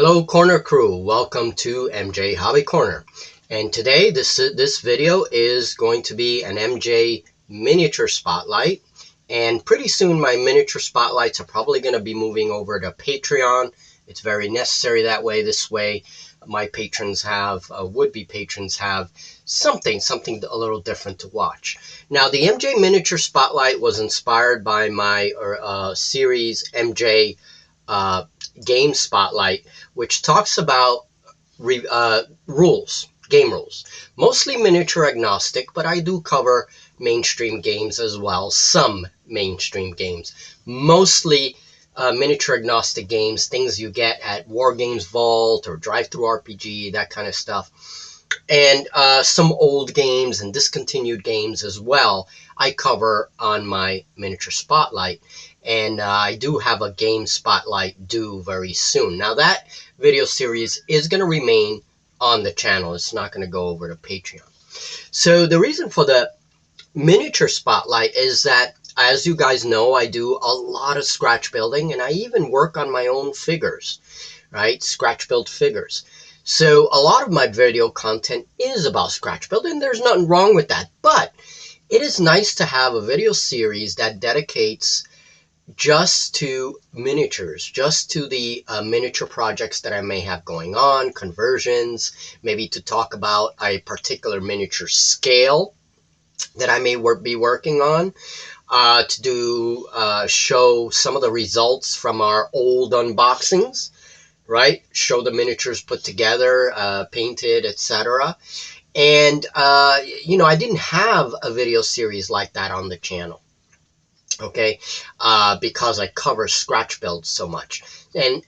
Hello Corner Crew, welcome to MJ Hobby Corner. And today this video is going to be an MJ miniature spotlight. And pretty soon my miniature spotlights are probably going to be moving over to Patreon. It's very necessary that way. This way my patrons have, would-be patrons have something a little different to watch. Now the MJ miniature spotlight was inspired by my series MJ game spotlight, which talks about game rules, mostly miniature agnostic, but I do cover mainstream games as well, some mainstream games, mostly miniature agnostic games, things you get at War Games Vault or Drive-Thru RPG, that kind of stuff, and some old games and discontinued games as well I cover on my miniature spotlight. And I do have a game spotlight due very soon. Now that video series is going to remain on the channel. It's not going to go over to Patreon. So the reason for the miniature spotlight is that, as you guys know, I do a lot of scratch building, and I even work on my own figures, right? Scratch build figures. So a lot of my video content is about scratch building. There's nothing wrong with that, but it is nice to have a video series that dedicates just to miniatures, just to the miniature projects that I may have going on, conversions, maybe to talk about a particular miniature scale that I may be working on, to show some of the results from our old unboxings, right? Show the miniatures put together, painted, etc. And, you know, I didn't have a video series like that on the channel. Okay, because I cover scratch builds so much. And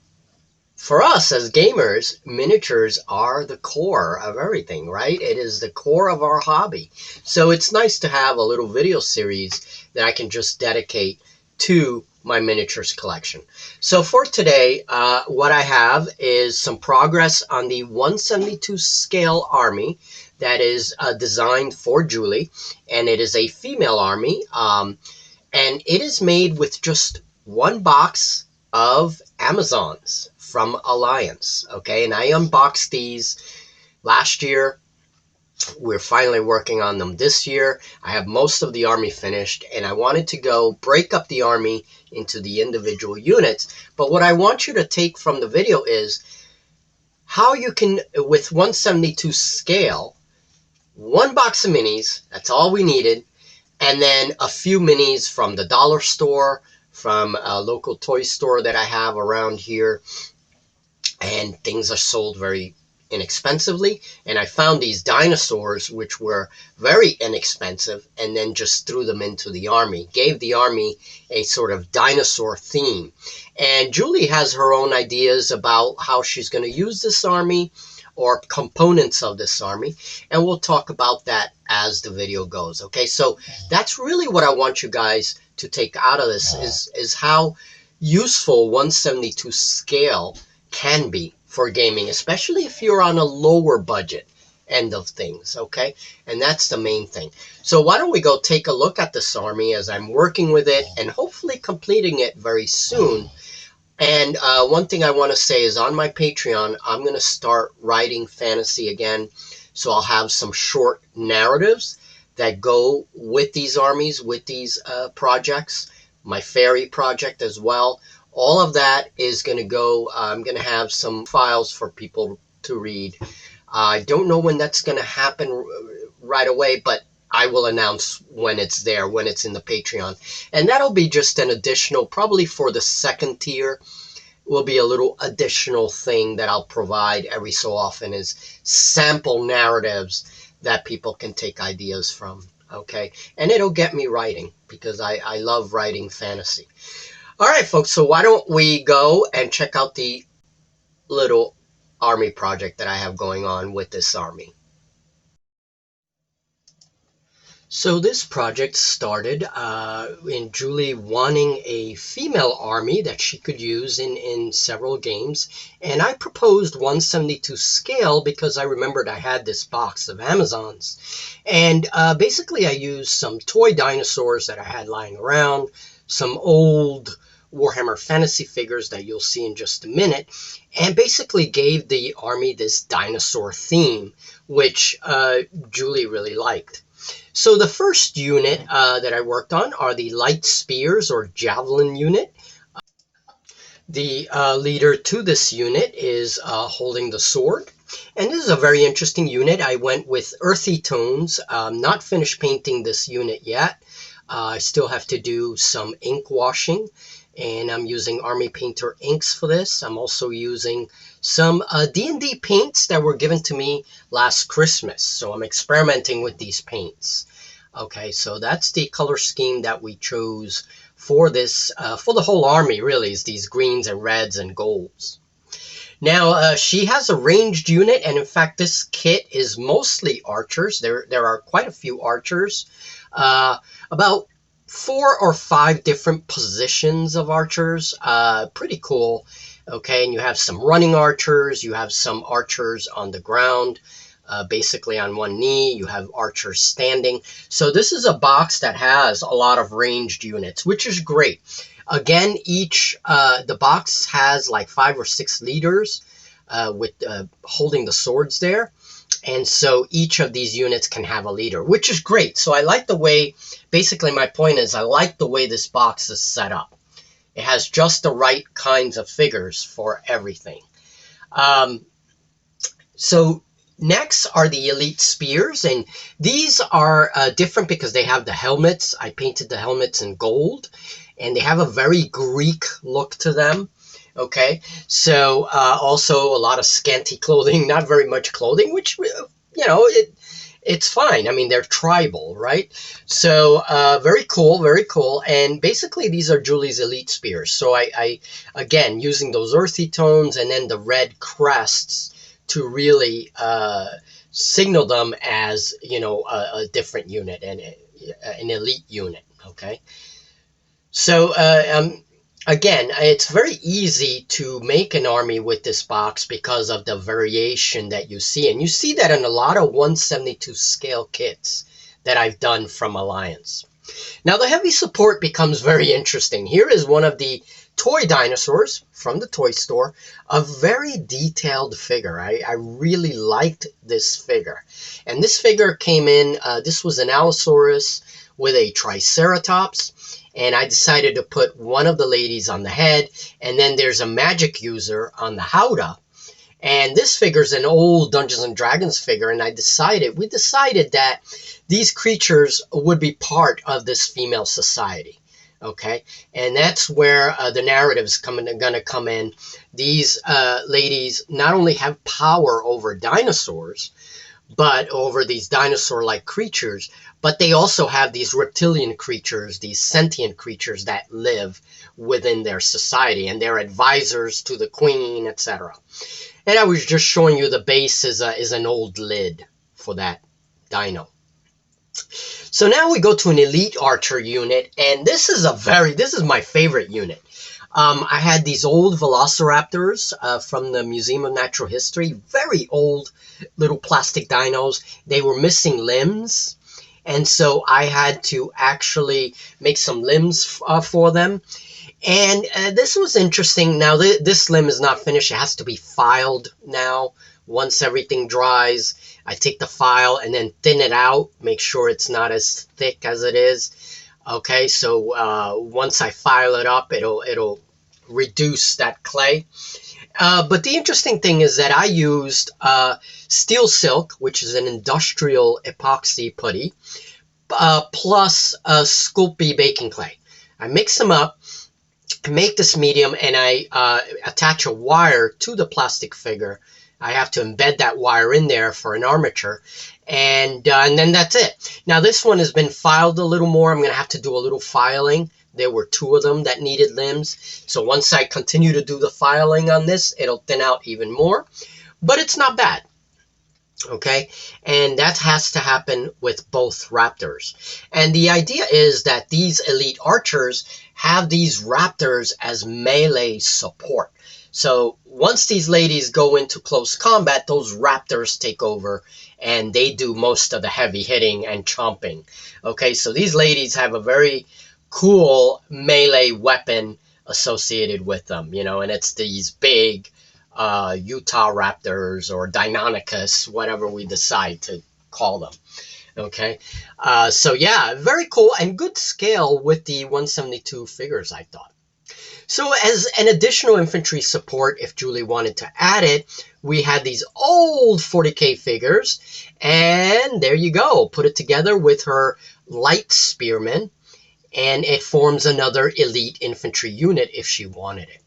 for us as gamers, miniatures are the core of everything, right? It is the core of our hobby. So it's nice to have a little video series that I can just dedicate to my miniatures collection. So for today, what I have is some progress on the 1/72 scale army that is designed for Julie, and it is a female army. And it is made with just one box of Amazons from Alliance, okay? And I unboxed these last year. We're finally working on them this year. I have most of the army finished, and I wanted to go break up the army into the individual units. But what I want you to take from the video is how you can, with 1/72 scale, one box of minis, that's all we needed, and then a few minis from the dollar store, from a local toy store that I have around here. And things are sold very inexpensively. And I found these dinosaurs, which were very inexpensive, and then just threw them into the army. Gave the army a sort of dinosaur theme. And Julie has her own ideas about how she's going to use this army, or components of this army, and we'll talk about that as the video goes. Okay, so that's really what I want you guys to take out of this, is how useful 1/72 scale can be for gaming, especially if you're on a lower budget end of things, okay? And that's the main thing. So why don't we go take a look at this army as I'm working with it and hopefully completing it very soon. And one thing I want to say is, on my Patreon, I'm going to start writing fantasy again. So I'll have some short narratives that go with these armies, with these projects, my fairy project as well. All of that is going to go, I'm going to have some files for people to read. I don't know when that's going to happen right away, but I will announce when it's there, when it's in the Patreon. And that'll be just an additional, probably for the second tier, will be a little additional thing that I'll provide every so often, is sample narratives that people can take ideas from, okay? And it'll get me writing, because I love writing fantasy. All right, folks, so why don't we go and check out the little army project that I have going on with this army. So this project started in Julie wanting a female army that she could use in several games. And I proposed 1/72 scale because I remembered I had this box of Amazons. And basically I used some toy dinosaurs that I had lying around, some old Warhammer Fantasy figures that you'll see in just a minute, and basically gave the army this dinosaur theme, which Julie really liked. So the first unit that I worked on are the light spears or javelin unit. The leader to this unit is holding the sword. And this is a very interesting unit. I went with earthy tones. Not finished painting this unit yet. I still have to do some ink washing. And I'm using Army Painter inks for this. I'm also using some D&D paints that were given to me last Christmas. So I'm experimenting with these paints. Okay, so that's the color scheme that we chose for this, for the whole army, really, is these greens and reds and golds. Now, she has a ranged unit, and in fact, this kit is mostly archers. There are quite a few archers, about 4 or 5 different positions of archers. Pretty cool. Okay, and you have some running archers, you have some archers on the ground, basically on one knee, you have archers standing. So this is a box that has a lot of ranged units, which is great. Again, the box has like 5 or 6 leaders with holding the swords there. And so each of these units can have a leader, which is great. So I like the way, basically my point is I like the way this box is set up. It has just the right kinds of figures for everything. So next are the elite spears, and these are different because they have the helmets. I painted the helmets in gold, and they have a very Greek look to them. Okay, so also a lot of scanty clothing, not very much clothing, which, you know, it's fine. I mean, they're tribal, right? So very cool, very cool. And basically, these are Julie's elite spears. So I again, using those earthy tones and then the red crests to really signal them as, you know, a different unit and an elite unit. Okay, so again, it's very easy to make an army with this box because of the variation that you see. And you see that in a lot of 1/72 scale kits that I've done from Alliance. Now, the heavy support becomes very interesting. Here is one of the toy dinosaurs from the toy store, a very detailed figure. I really liked this figure. And this figure came in, this was an Allosaurus with a Triceratops. And I decided to put one of the ladies on the head, and then there's a magic user on the howdah. And this figure is an old Dungeons and Dragons figure, and we decided that these creatures would be part of this female society. Okay, and that's where the narrative's going to come in. These ladies not only have power over dinosaurs, but over these dinosaur-like creatures, but they also have these reptilian creatures, these sentient creatures that live within their society, and they're advisors to the queen, etc. And I was just showing you the base is an old lid for that dino. So now we go to an elite archer unit, and this is my favorite unit. I had these old velociraptors from the Museum of Natural History, very old little plastic dinos. They were missing limbs, and so I had to actually make some limbs for them. And this was interesting. Now, this limb is not finished. It has to be filed now. Once everything dries, I take the file and then thin it out, make sure it's not as thick as it is. Okay, so once I file it up, it'll reduce that clay. But the interesting thing is that I used steel silk, which is an industrial epoxy putty, plus Sculpey baking clay. I mix them up, make this medium, and I attach a wire to the plastic figure. I have to embed that wire in there for an armature, and then that's it. Now this one has been filed a little more. I'm going to have to do a little filing. There were 2 of them that needed limbs. So once I continue to do the filing on this, it'll thin out even more. But it's not bad. Okay, and that has to happen with both raptors. And the idea is that these elite archers have these raptors as melee support. So once these ladies go into close combat, those raptors take over and they do most of the heavy hitting and chomping. Okay, so these ladies have a very cool melee weapon associated with them, you know, and it's these big Utah Raptors or Deinonychus, whatever we decide to call them. Okay, so yeah, very cool and good scale with the 172 figures, I thought. So as an additional infantry support, if Julie wanted to add it, we had these old 40K figures, and there you go. Put it together with her light spearmen, and it forms another elite infantry unit if she wanted it.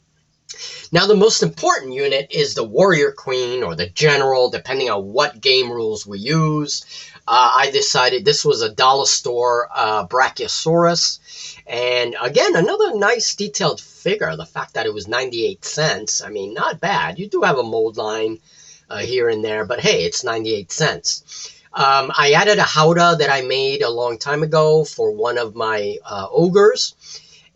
Now, the most important unit is the warrior queen or the general, depending on what game rules we use. I decided this was a dollar store Brachiosaurus. And again, another nice detailed figure. The fact that it was 98 cents, I mean, not bad. You do have a mold line here and there, but hey, it's 98 cents. I added a howdah that I made a long time ago for one of my ogres.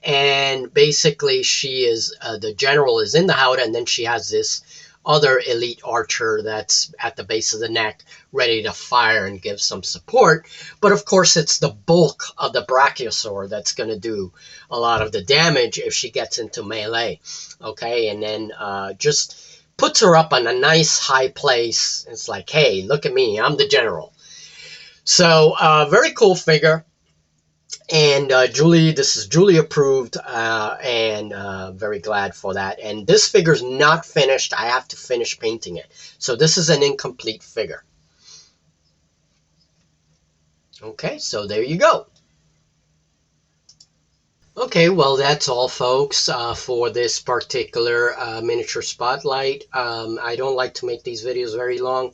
And basically she is, the general is in the howdah, and then she has this other elite archer that's at the base of the neck ready to fire and give some support. But of course it's the bulk of the brachiosaur that's going to do a lot of the damage if she gets into melee. Okay, and then just puts her up on a nice high place. It's like, hey, look at me, I'm the general. So very cool figure. And Julie, this is Julie approved, and very glad for that. And this figure's not finished. I have to finish painting it. So this is an incomplete figure. Okay, so there you go. Okay, well, that's all, folks, for this particular miniature spotlight. I don't like to make these videos very long,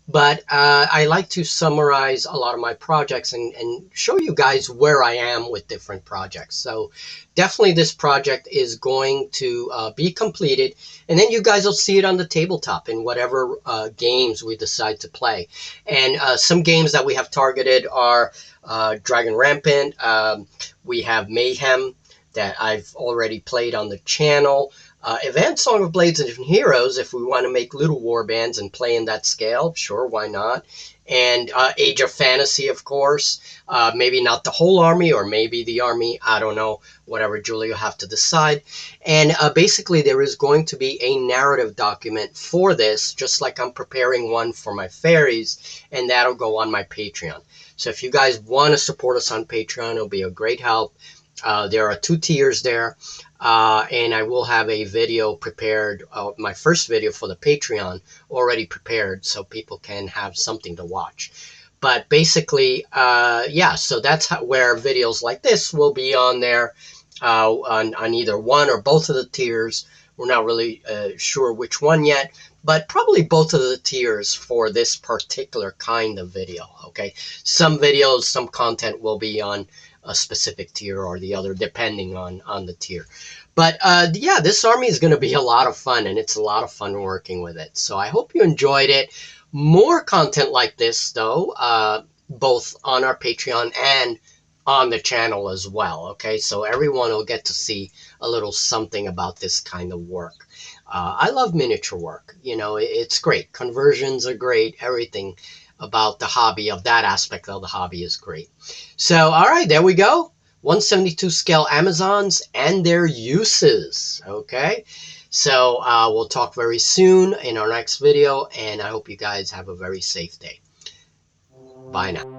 but I like to summarize a lot of my projects and show you guys where I am with different projects. So definitely this project is going to be completed, and then you guys will see it on the tabletop in whatever games we decide to play. And some games that we have targeted are Dragon Rampant. We have Mayhem that I've already played on the channel. Advanced Song of Blades and Heroes, if we want to make little war bands and play in that scale, sure, why not? And Age of Fantasy, of course. Maybe not the whole army, or maybe the army, I don't know, whatever Julie will have to decide. And basically there is going to be a narrative document for this, just like I'm preparing one for my fairies, and that'll go on my Patreon. So if you guys want to support us on Patreon, it'll be a great help. There are 2 tiers there. And I will have a video prepared, my first video for the Patreon already prepared, so people can have something to watch. But basically, yeah, so that's where videos like this will be on there, on either one or both of the tiers. We're not really sure which one yet, but probably both of the tiers for this particular kind of video, okay? Some videos, some content will be on a specific tier or the other, depending on the tier. But yeah, this army is going to be a lot of fun, and it's a lot of fun working with it. So I hope you enjoyed it. More content like this, though, both on our Patreon and on the channel as well. Okay, so everyone will get to see a little something about this kind of work. I love miniature work. You know, it's great. Conversions are great. Everything about the hobby, of that aspect of the hobby, is great. So, all right, there we go. 172 scale Amazons and their uses. Okay, so we'll talk very soon in our next video, and I hope you guys have a very safe day. Bye now.